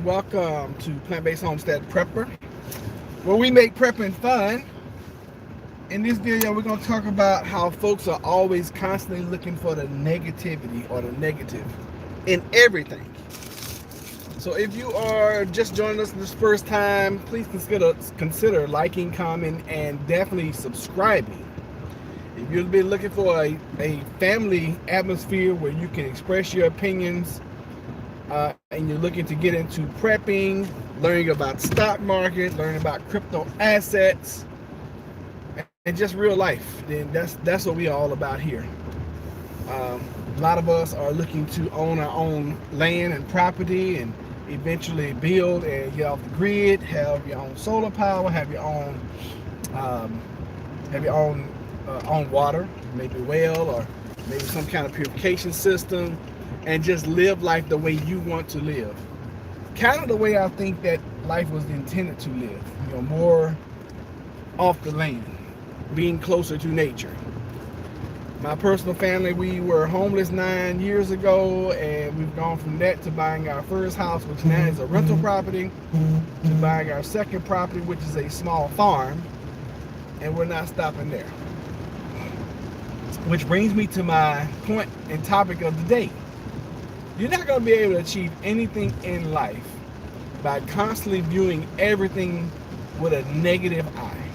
Welcome to Plant-Based Homestead Prepper, where we make prepping fun. In this video, we're going to talk about how folks are always constantly looking for the negativity or the negative in everything. So if you are just joining us this first time, please consider liking, commenting, and definitely subscribing. If you've been looking for a family atmosphere where you can express your opinions, and you're looking to get into prepping, learning about stock market, learning about crypto assets, and just real life, then that's what we're all about here. A lot of us are looking to own our own land and property and eventually build and get off the grid, have your own solar power, have your own own water, maybe well or maybe some kind of purification system, and just live life the way you want to live. Kind of the way I think that life was intended to live. More off the land, being closer to nature. My personal family, we were homeless 9 years ago, and we've gone from that to buying our first house, which now is a rental property, to buying our second property, which is a small farm, and we're not stopping there. Which brings me to my point and topic of the day. You're not going to be able to achieve anything in life by constantly viewing everything with a negative eye.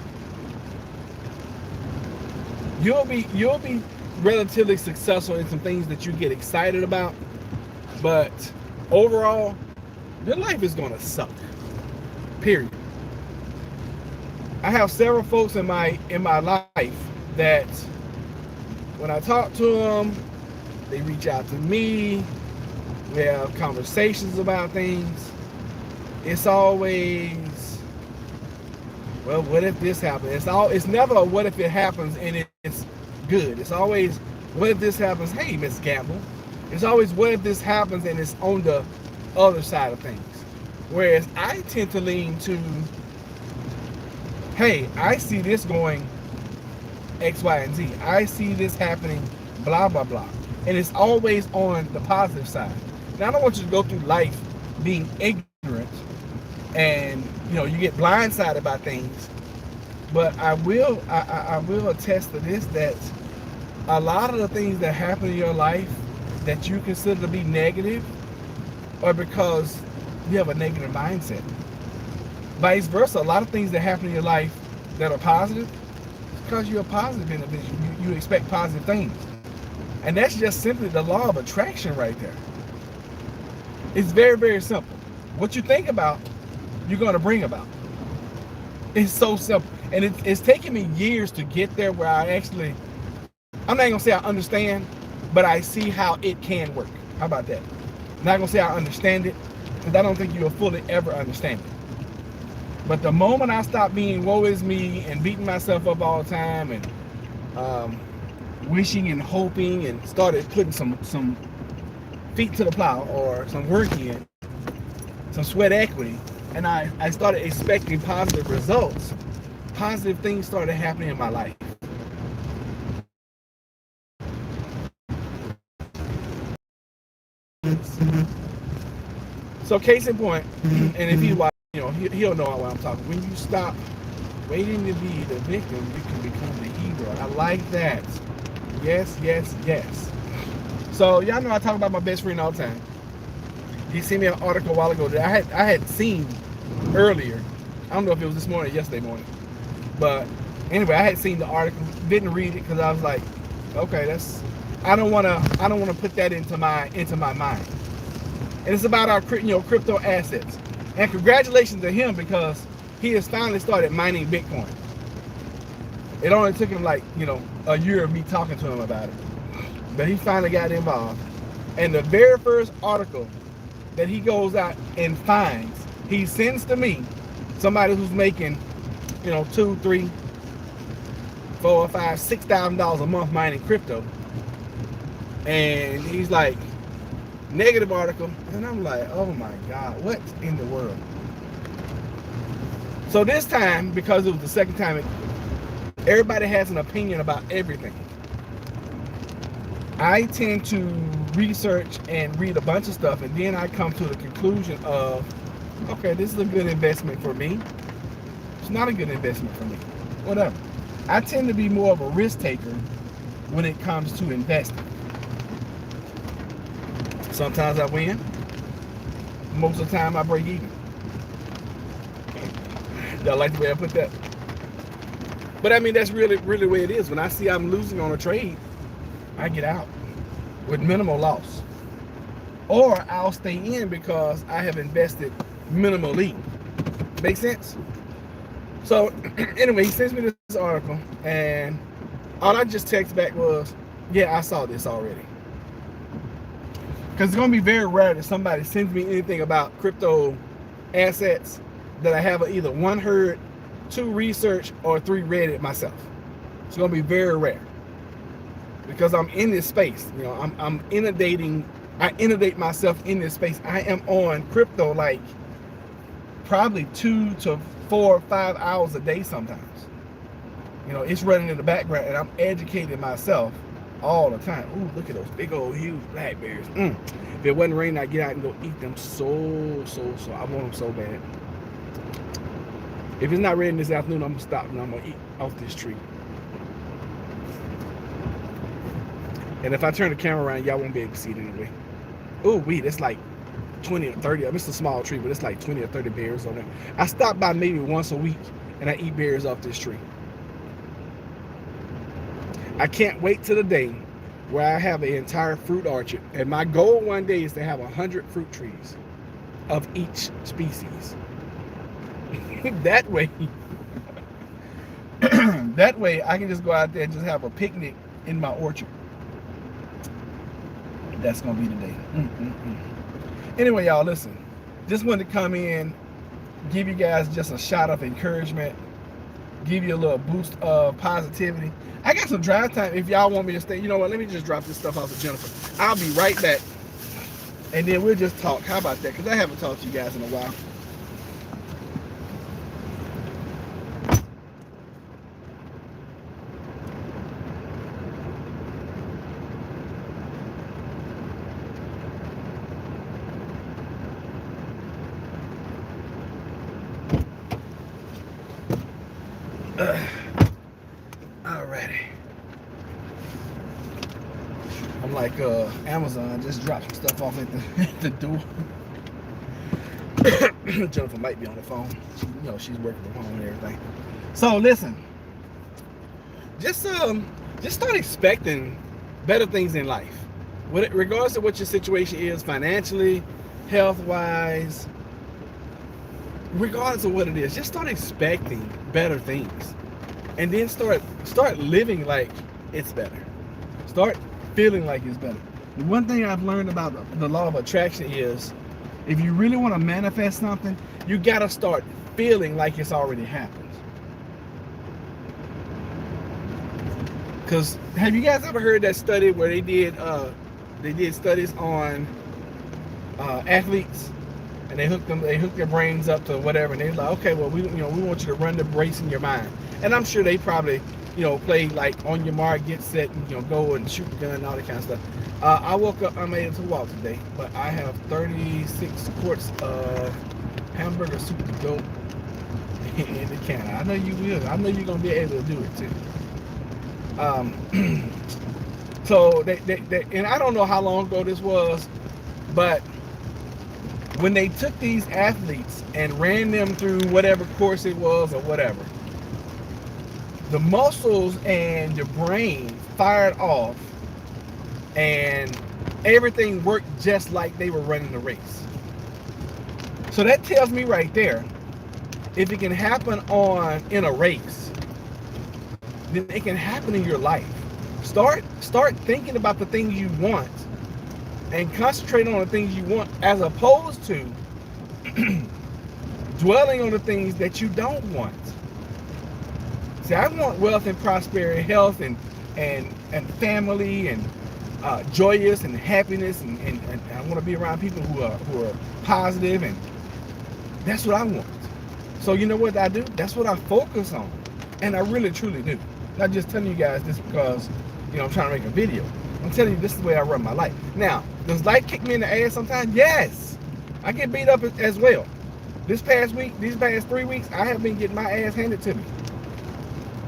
You'll be relatively successful in some things that you get excited about, but overall, your life is going to suck. Period. I have several folks in my life that when I talk to them, they reach out to me. We have conversations about things. It's always, well, what if this happens? It's never a what if it happens and it's good. It's always, what if this happens? Hey, Miss Gamble. It's always, what if this happens and it's on the other side of things. Whereas I tend to lean to, hey, I see this going X, Y, and Z. I see this happening, blah, blah, blah. And it's always on the positive side. Now, I don't want you to go through life being ignorant and, you get blindsided by things. But I will attest to this, that a lot of the things that happen in your life that you consider to be negative are because you have a negative mindset. Vice versa, a lot of things that happen in your life that are positive, it's because you're a positive individual. You expect positive things. And that's just simply the law of attraction right there. It's very, very simple. What you think about, you're going to bring about. It's so simple. And it's taken me years to get there where I'm not going to say I understand, but I see how it can work. How about that? I'm not going to say I understand it, because I don't think you'll fully ever understand it. But the moment I stopped being woe is me and beating myself up all the time and wishing and hoping and started putting some feet to the plow or some work in, some sweat equity, and I started expecting positive results, positive things started happening in my life. So case in point, and if he watch, he'll know what I'm talking. When you stop waiting to be the victim, you can become the hero. I like that. Yes, yes, yes. So y'all know I talk about my best friend all the time. He sent me an article a while ago that I had seen earlier. I don't know if it was this morning or yesterday morning. But anyway, I had seen the article, didn't read it because I was like, okay, I don't wanna put that into my mind. And it's about our crypto assets. And congratulations to him, because he has finally started mining Bitcoin. It only took him a year of me talking to him about it. But he finally got involved. And the very first article that he goes out and finds, he sends to me, somebody who's making, $2,000, $3,000, $4,000, $5,000, $6,000 a month mining crypto. And he's like, negative article. And I'm like, oh my God, what in the world? So this time, because it was the second time, everybody has an opinion about everything. I tend to research and read a bunch of stuff, and then I come to the conclusion of Okay, this is a good investment for me. It's not a good investment for me. Whatever. I tend to be more of a risk taker when it comes to investing. Sometimes I win. Most of the time I break even. Y'all like the way I put that? But I mean, that's really the way it is. When I see I'm losing on a trade, I get out with minimal loss. Or I'll stay in because I have invested minimally. Make sense? So anyway, he sends me this article, and all I just text back was, yeah, I saw this already. Because it's going to be very rare that somebody sends me anything about crypto assets that I have either 1 heard, 2 research, or 3 read it myself. It's going to be very rare. Because I'm in this space. You know, I'm inundating, I inundate myself in this space. I am on crypto like probably 2 to 4 or 5 hours a day sometimes. You know, it's running in the background, and I'm educating myself all the time. Ooh, look at those big old huge blackberries. If it wasn't raining, I'd get out and go eat them so. I want them so bad. If it's not raining this afternoon, I'm gonna stop and I'm gonna eat off this tree. And if I turn the camera around, y'all won't be able to see it anyway. Ooh, it's like 20 or 30. I mean, it's a small tree, but it's like 20 or 30 berries on there. I stop by maybe once a week and I eat berries off this tree. I can't wait till the day where I have an entire fruit orchard. And my goal one day is to have 100 fruit trees of each species. That way, that way I can just go out there and just have a picnic in my orchard. That's gonna be the day. Anyway, y'all, listen. Just wanted to come in, give you guys just a shot of encouragement, give you a little boost of positivity. I got some drive time if y'all want me to stay. You know what? Let me just drop this stuff off to Jennifer. I'll be right back, and then we'll just talk. How about that? Because I haven't talked to you guys in a while. Alrighty. I'm like Amazon, just dropped some stuff off at the door. Jennifer might be on the phone. You know, she's working from home and everything. So listen, just start expecting better things in life. Regardless of what your situation is, financially, health-wise, regardless of what it is, just start expecting better things, and then start living like it's better. Start feeling like it's better. The one thing I've learned about the law of attraction is, if you really want to manifest something, you gotta start feeling like it's already happened. Because have you guys ever heard that study where they did studies on athletes? And they hook their brains up to whatever, and they're like, okay, well, we want you to run the race in your mind. And I'm sure they probably, play like on your mark, get set, and go and shoot the gun and all that kind of stuff. I woke up, I made it to walk today, but I have 36 quarts of hamburger soup to go in the can. I know you will. I know you're gonna be able to do it too. So they and I don't know how long ago this was, but when they took these athletes and ran them through whatever course it was or whatever, the muscles and your brain fired off and everything worked just like they were running the race. So that tells me right there, if it can happen in a race, then it can happen in your life. Start thinking about the things you want and concentrate on the things you want, as opposed to dwelling on the things that you don't want. See, I want wealth and prosperity, health and family, and joyous and happiness, and I want to be around people who are positive, and that's what I want. So you know what I do? That's what I focus on, and I really truly do. Not just telling you guys this because I'm trying to make a video. I'm telling you, this is the way I run my life. Now, does life kick me in the ass sometimes? Yes. I get beat up as well. This past week, these past 3 weeks, I have been getting my ass handed to me.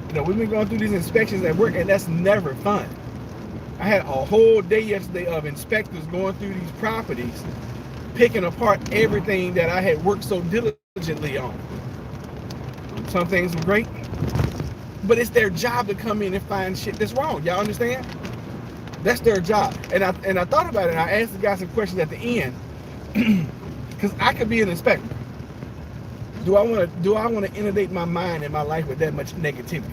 You know, we've been going through these inspections at work, and that's never fun. I had a whole day yesterday of inspectors going through these properties, picking apart everything that I had worked so diligently on. Some things were great, but it's their job to come in and find shit that's wrong. Y'all understand? That's their job. And I thought about it, and I asked the guy some questions at the end, because I could be an inspector. Do I want to inundate my mind and my life with that much negativity?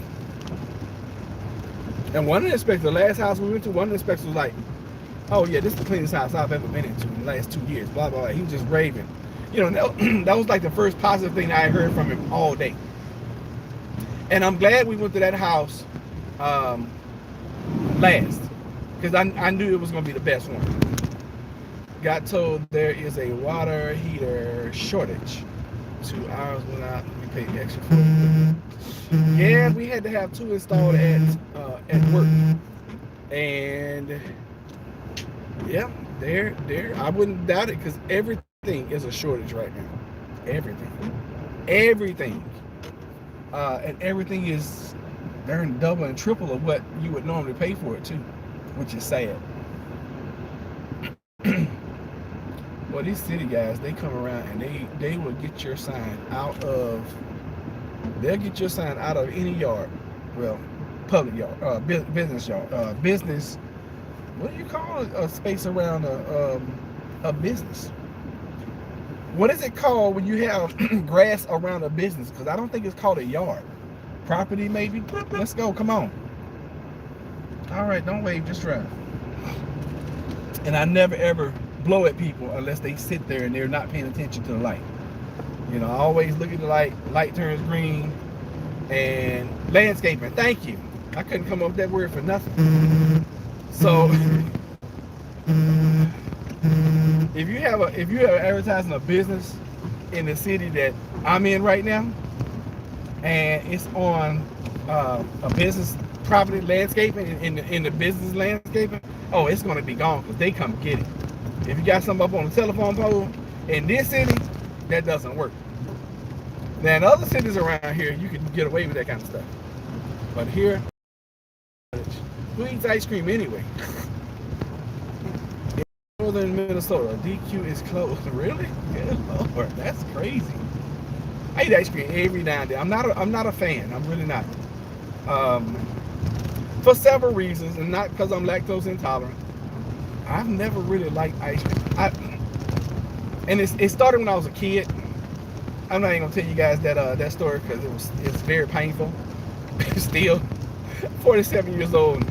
And one of the inspectors, the last house we went to, one of the inspectors was like, "Oh yeah, this is the cleanest house I've ever been into in the last 2 years." Blah blah blah. He was just raving. You know, that was like the first positive thing I heard from him all day. And I'm glad we went to that house last, because I knew it was going to be the best one. Got told there is a water heater shortage. 2 hours went out, we paid extra for it. Yeah, we had to have 2 installed at work. And yeah, there I wouldn't doubt it, because everything is a shortage right now. Everything. And everything is they're double and triple of what you would normally pay for it too, which is sad. Well, these city guys, they come around and they will get your sign out of, they'll get your sign out of any yard. Well, public yard, business yard, business. What do you call a space around a business? What is it called when you have grass around a business? Because I don't think it's called a yard. Property, maybe? Let's go, come on. All right, don't wave, just drive. And I never ever blow at people unless they sit there and they're not paying attention to the light. You know, I always look at the light turns green. And landscaping, thank you. I couldn't come up with that word for nothing. So if you have advertising a business in the city that I'm in right now, and it's on a business property landscaping in the business landscaping, oh, it's going to be gone, because they come get it. If you got something up on the telephone pole in this city, that doesn't work. Now in other cities around here, you can get away with that kind of stuff, but here, who eats ice cream anyway? Northern Minnesota, DQ is closed. Really? Good Lord, that's crazy. I eat ice cream every now and then. I'm not a fan. I'm really not. For several reasons, and not because I'm lactose intolerant. I've never really liked ice cream. And it started when I was a kid. I'm not even gonna tell you guys that story, because it's very painful. Still, 47 years old.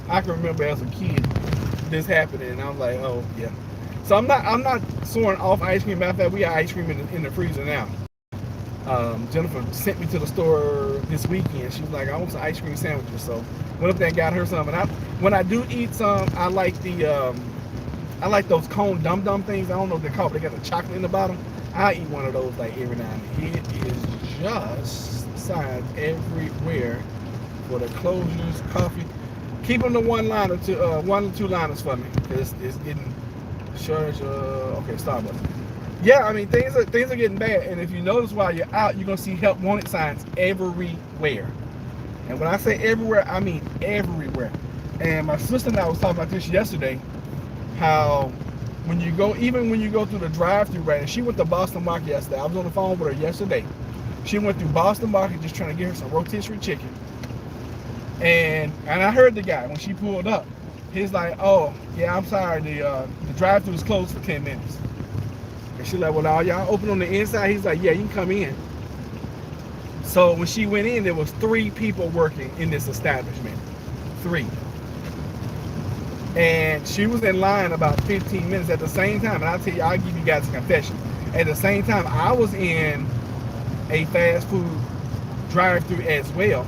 I can remember as a kid this happening, and I'm like, oh yeah. So I'm not soaring off ice cream. Matter of fact, we got ice cream in the freezer now. Jennifer sent me to the store this weekend. She was like, I want some ice cream sandwiches. So went up there and got her some. And when I do eat some, I like I like those cone dum dum things. I don't know what they're called, but they got the chocolate in the bottom. I eat one of those like every now and then. It is just signs everywhere for the closures, coffee. Keep them to one or two liners for me, because it's getting shortage. Okay, Starbucks. Yeah, I mean things are getting bad, and if you notice while you're out, you're gonna see help wanted signs everywhere. And when I say everywhere, I mean everywhere. And my sister and I was talking about this yesterday, how even when you go through the drive-through, right? And she went to Boston Market yesterday. I was on the phone with her yesterday. She went through Boston Market just trying to get her some rotisserie chicken. And I heard the guy when she pulled up. He's like, "Oh, yeah, I'm sorry, the drive-through is closed for 10 minutes." And she's like, "Well, are y'all open on the inside?" He's like, "Yeah, you can come in." So when she went in, there was 3 people working in this establishment. 3. And she was in line about 15 minutes at the same time. And I'll give you guys a confession. At the same time, I was in a fast food drive-through as well.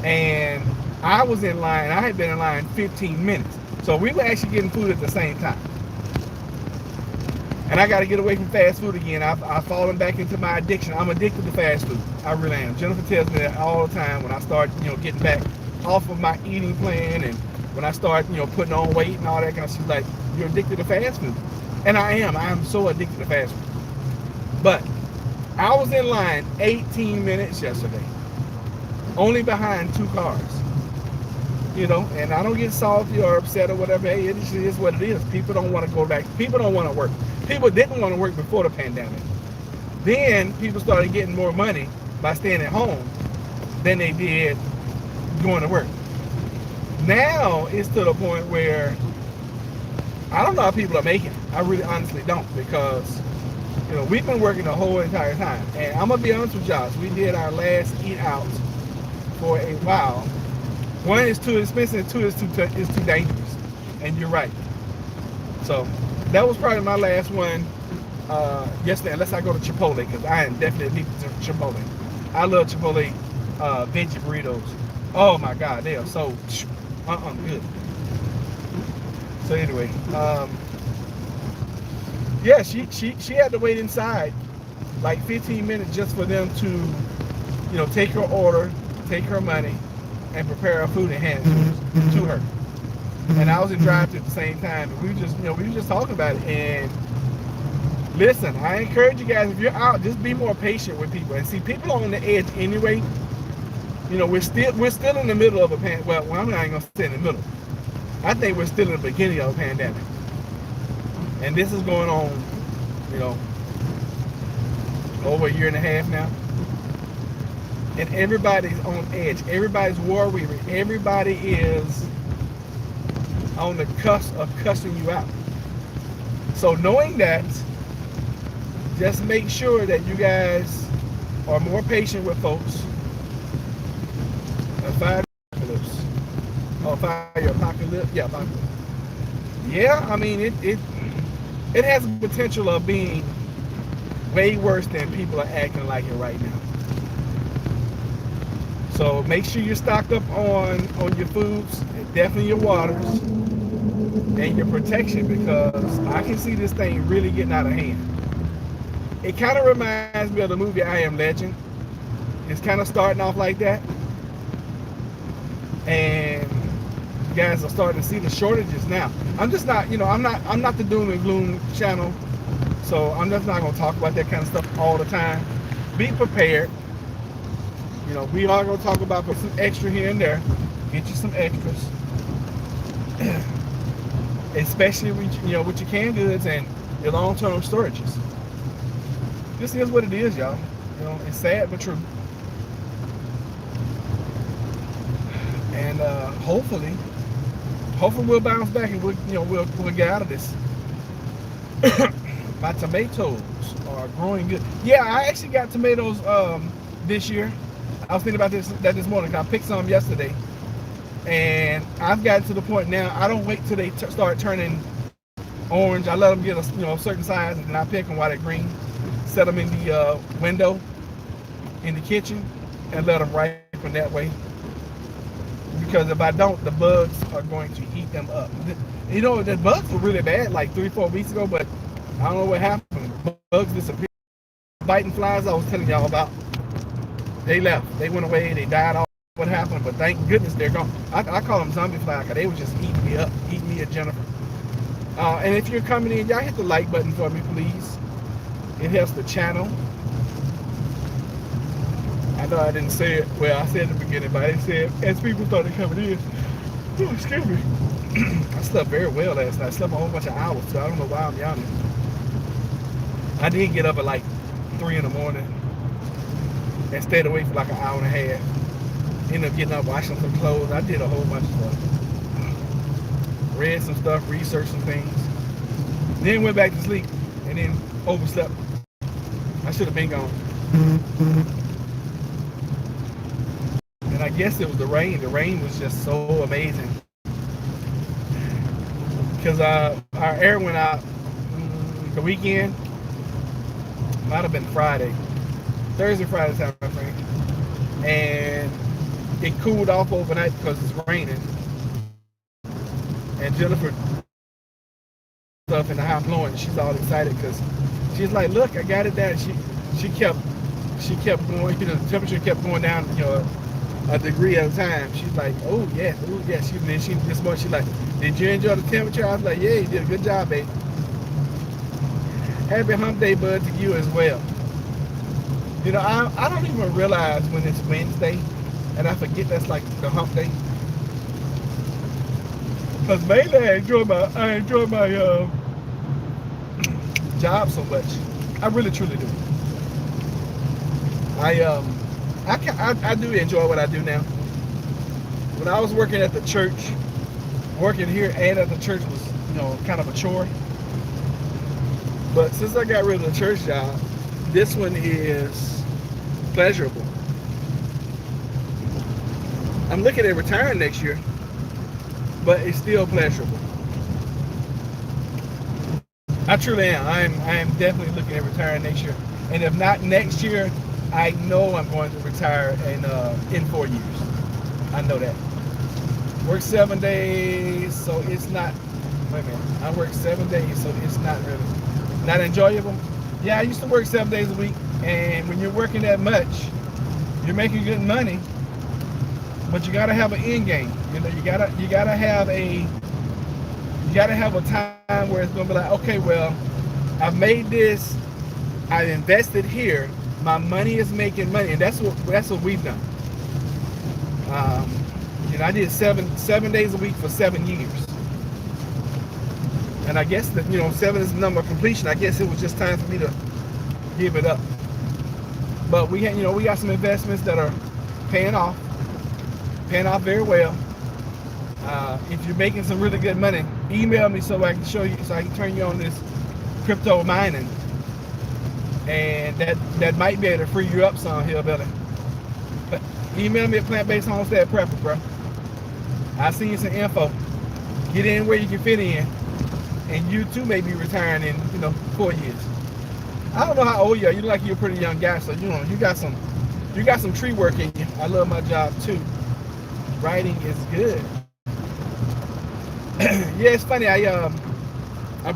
And I was in line. I had been in line 15 minutes. So we were actually getting food at the same time. And I got to get away from fast food again. I've fallen back into my addiction. I'm addicted to fast food. I really am. Jennifer tells me that all the time when I start, getting back off of my eating plan, and when I start, putting on weight and all that kind of stuff. She's like, "You're addicted to fast food." And I am. I am so addicted to fast food. But I was in line 18 minutes yesterday, only behind 2 cars. And I don't get salty or upset or whatever. Hey, it is what it is. People don't want to go back. People don't want to work. People didn't want to work before the pandemic. Then people started getting more money by staying at home than they did going to work. Now it's to the point where I don't know how people are making it. I really honestly don't, because we've been working the whole entire time. And I'm gonna be honest with y'all. So we did our last eat out for a while. One is too expensive, two is too dangerous. And you're right. So that was probably my last one yesterday, unless I go to Chipotle, because I am definitely addicted to Chipotle. I love Chipotle veggie burritos. Oh my God, they are so good. So anyway, yeah, she had to wait inside like 15 minutes just for them to, take her order, take her money, and prepare her food and hand it to her. And I was in drive-thru at the same time, and we were just talking about it. And listen, I encourage you guys, if you're out, just be more patient with people. And see, people are on the edge anyway. We're still in the middle of a pandemic. Well, I'm not even gonna say in the middle. I think we're still in the beginning of a pandemic, and this is going on, over a year and a half now. And everybody's on edge. Everybody's war-weary. Everybody is on the cusp of cussing you out. So knowing that, just make sure that you guys are more patient with folks. Fire apocalypse. Oh, fire apocalypse. Yeah, apocalypse. Yeah, I mean it has the potential of being way worse than people are acting like it right now. So make sure you're stocked up on your foods, and definitely your waters, and your protection, because I can see this thing really getting out of hand. It kind of reminds me of the movie I Am Legend. It's kind of starting off like that, and you guys are starting to see the shortages now. I'm just not, I'm not the doom and gloom channel, so I'm just not going to talk about that kind of stuff all the time. Be prepared. We are going to talk about put some extra here and there. Get you some extras, especially with your canned goods and your long-term storages. This is what it is, y'all. It's sad but true. And hopefully we'll bounce back and we'll get out of this. My tomatoes are growing good. Yeah, I actually got tomatoes this year. I was thinking about this morning. I picked some yesterday, and I've gotten to the point now. I don't wait till they start turning orange. I let them get a certain size, and then I pick them while they're green. Set them in the window in the kitchen, and let them ripen that way. Because if I don't, the bugs are going to eat them up. The bugs were really bad like 3-4 weeks ago, but I don't know what happened. Bugs disappeared. Biting flies I was telling y'all about. They left. They went away. They died off. What happened? But thank goodness they're gone. I call them zombie flies because they would just eat me up, eat me and Jennifer. And if you're coming in, y'all hit the like button for me, please. It helps the channel. I know I didn't say it. Well, I said it at the beginning, but I didn't say it as people started coming in. Oh, excuse me. I slept very well last night. I slept a whole bunch of hours, so I don't know why I'm yawning. I did get up at like 3 in the morning and stayed awake for like an hour and a half. Ended up getting up, washing some clothes. I did a whole bunch of stuff. Read some stuff, researched some things. Then went back to sleep and then overslept. I should have been gone. And I guess it was the rain. The rain was just so amazing. Because our air went out the weekend. Might have been Friday. Thursday, Friday time, I think. And it cooled off overnight because it's raining. And Jennifer stuff in the house blowing. She's all excited because she's like, "Look, I got it down." She kept going. The temperature kept going down. A degree at a time. She's like, "Oh yeah, oh yeah." She this morning she's like, "Did you enjoy the temperature?" I was like, "Yeah, you did a good job, babe." Happy hump day, bud, to you as well. You know, I don't even realize when it's Wednesday, and I forget that's like the hump day. Because mainly I enjoy my job so much. I really truly do. I do enjoy what I do now. When I was working at the church, working here and at the church was, kind of a chore. But since I got rid of the church job, this one is pleasurable. I'm looking at retiring next year, but it's still pleasurable. I truly am. I am definitely looking at retiring next year. And if not next year, I know I'm going to retire in 4 years. I know that. Work 7 days, so it's not. Wait a minute. I work 7 days, so it's not really not enjoyable. Yeah, I used to work 7 days a week, and when you're working that much, you're making good money, but you gotta have an end game. You gotta have a time where it's gonna be like, okay, well, I've made this, I've invested here, my money is making money, and that's what we've done. I did seven days a week for 7 years. And I guess that 7 is the number of completion. I guess it was just time for me to give it up. But we got some investments that are paying off very well. If you're making some really good money, email me so I can show you, so I can turn you on this crypto mining, and that might be able to free you up some, hillbilly. But email me at Plant-Based Homestead Prepper, bro. I'll send you some info. Get in where you can fit in, and you too may be retiring in 4 years. I don't know how old you are. You look like you're a pretty young guy, so you got some tree work in you. I love my job too. Writing is good. Yeah, it's funny. I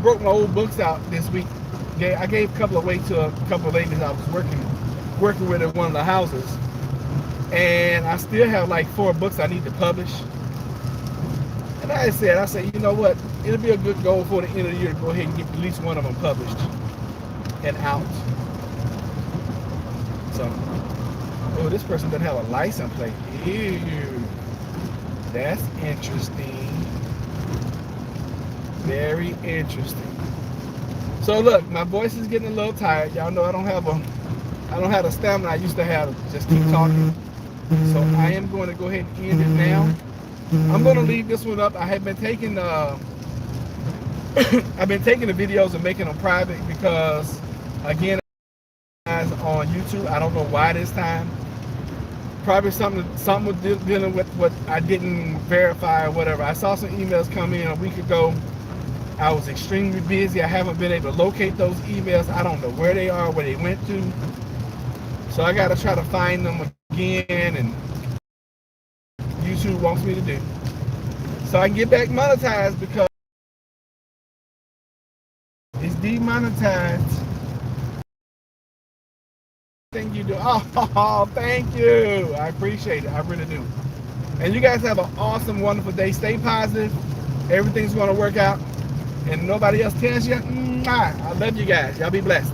broke my old books out this week. I gave a couple away to a couple of ladies I was working with at one of the houses, and I still have like 4 books I need to publish. And I said, you know what? It'll be a good goal for the end of the year to go ahead and get at least one of them published and out. So, oh, this person doesn't have a license plate. Ew, that's interesting. Very interesting. So look, my voice is getting a little tired. Y'all know I don't have the stamina I used to have to just keep talking. So I am going to go ahead and end it now. I'm going to leave this one up. I have been taking I've been taking the videos and making them private because, again, on YouTube, I don't know why this time. Probably something was dealing with what I didn't verify or whatever. I saw some emails come in a week ago. I was extremely busy. I haven't been able to locate those emails. I don't know where they are, where they went to. So I got to try to find them again, and YouTube wants me to do. So I can get back monetized, because it's demonetized. Thank you. Oh, thank you. I appreciate it. I really do. And you guys have an awesome, wonderful day. Stay positive. Everything's going to work out. And nobody else tells you, I love you guys. Y'all be blessed.